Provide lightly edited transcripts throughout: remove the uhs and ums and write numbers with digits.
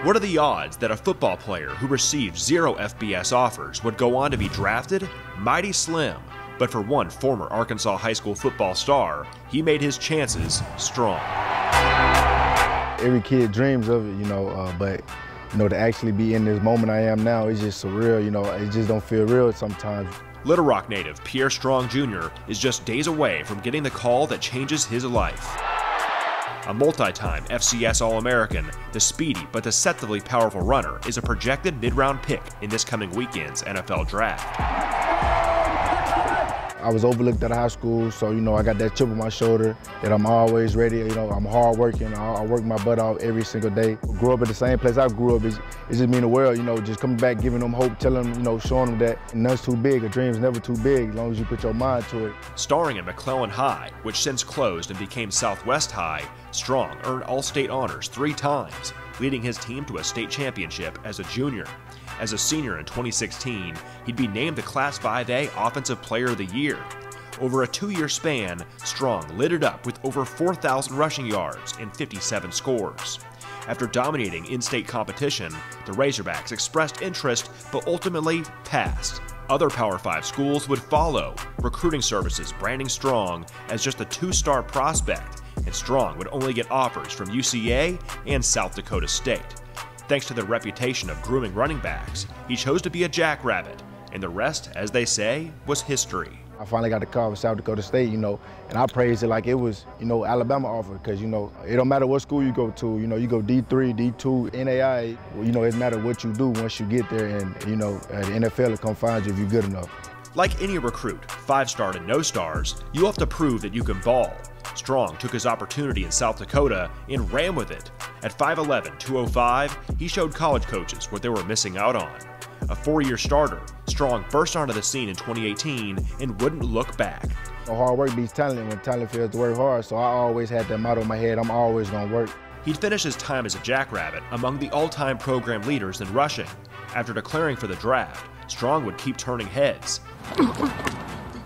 What are the odds that a football player who received 0 FBS offers would go on to be drafted? Mighty slim. But for one former Arkansas high school football star, he made his chances strong. Every kid dreams of it, but to actually be in this moment I am now, it's just surreal, it just don't feel real sometimes. Little Rock native Pierre Strong Jr. is just days away from getting the call that changes his life. A multi-time FCS All-American, the speedy but deceptively powerful runner is a projected mid-round pick in this coming weekend's NFL Draft. I was overlooked at high school, so I got that chip on my shoulder that I'm always ready. I'm hard working. I work my butt off every single day. Grew up at the same place I grew up. It just mean the world. Just coming back, giving them hope, telling them, showing them that nothing's too big. A dream's never too big as long as you put your mind to it. Starring at McClellan High, which since closed and became Southwest High, Strong earned All-State honors 3 times, leading his team to a state championship as a junior. As a senior in 2016, he'd be named the Class 5A Offensive Player of the Year. Over a 2-year span, Strong lit it up with over 4,000 rushing yards and 57 scores. After dominating in-state competition, the Razorbacks expressed interest but ultimately passed. Other Power 5 schools would follow, recruiting services branding Strong as just a 2-star prospect, and Strong would only get offers from UCA and South Dakota State. Thanks to their reputation of grooming running backs, he chose to be a Jackrabbit, and the rest, as they say, was history. I finally got the call from South Dakota State, and I praised it like it was, Alabama offer, because, it don't matter what school you go to, you go D3, D2, NAI, it matters what you do once you get there, and, the NFL will come find you if you're good enough. Like any recruit, 5-star to no stars, you have to prove that you can ball. Strong took his opportunity in South Dakota and ran with it. At 5'11", 205, he showed college coaches what they were missing out on. A 4-year starter, Strong burst onto the scene in 2018 and wouldn't look back. Hard work beats talent when talent feels to work hard, so I always had that motto in my head, I'm always going to work. He'd finish his time as a Jackrabbit among the all-time program leaders in rushing. After declaring for the draft, Strong would keep turning heads,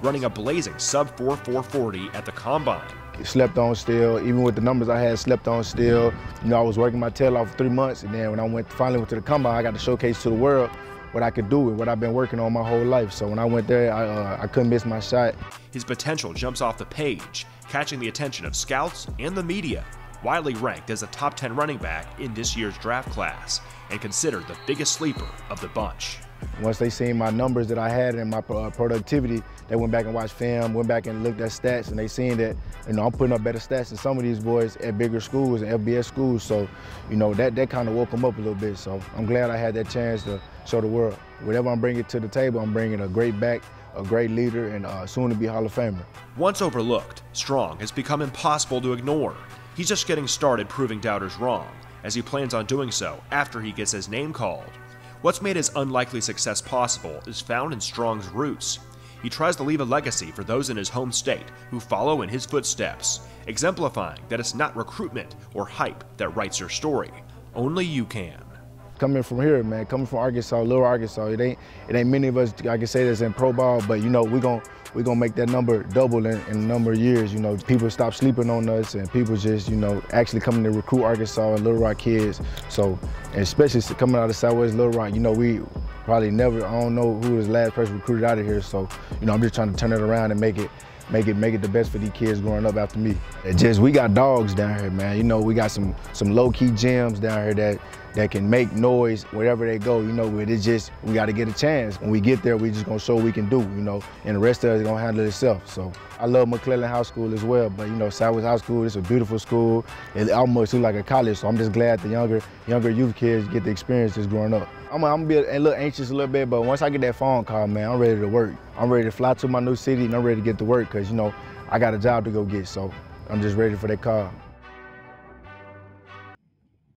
running a blazing sub-4 440 at the Combine. Slept on still, even with the numbers I had, slept on still. I was working my tail off for 3 months, and then when I finally went to the Combine, I got to showcase to the world what I could do and what I've been working on my whole life. So when I went there, I couldn't miss my shot. His potential jumps off the page, catching the attention of scouts and the media. Widely ranked as a top 10 running back in this year's draft class, and considered the biggest sleeper of the bunch. Once they seen my numbers that I had and my productivity, they went back and watched film, went back and looked at stats, and they seen that, I'm putting up better stats than some of these boys at bigger schools and FBS schools. So, that kind of woke them up a little bit. So I'm glad I had that chance to show the world. Whatever I'm bringing to the table, I'm bringing a great back, a great leader, and soon to be Hall of Famer. Once overlooked, Strong has become impossible to ignore. He's just getting started proving doubters wrong, as he plans on doing so after he gets his name called. What's made his unlikely success possible is found in Strong's roots. He tries to leave a legacy for those in his home state who follow in his footsteps, exemplifying that it's not recruitment or hype that writes your story. Only you can. Coming from here, man, coming from Arkansas, Little Arkansas, it ain't many of us I can say that's in pro ball, but we gonna make that number double in a number of years. People stop sleeping on us, and people just actually coming to recruit Arkansas and Little Rock kids. So, and especially coming out of Southwest Little Rock, we probably never, I don't know who was the last person recruited out of here. So, I'm just trying to turn it around and make it the best for these kids growing up after me. We got dogs down here, man. We got some low-key gems down here that can make noise wherever they go, but it's just, we got to get a chance. When we get there, we just going to show what we can do, and the rest of it is going to handle itself. So I love McClellan High School as well, but Southwest High School, it's a beautiful school. It almost looks like a college, so I'm just glad the younger youth kids get the experience just growing up. I'm gonna be a little anxious a little bit, but once I get that phone call, man, I'm ready to work. I'm ready to fly to my new city, and I'm ready to get to work, because, I got a job to go get, so I'm just ready for that call.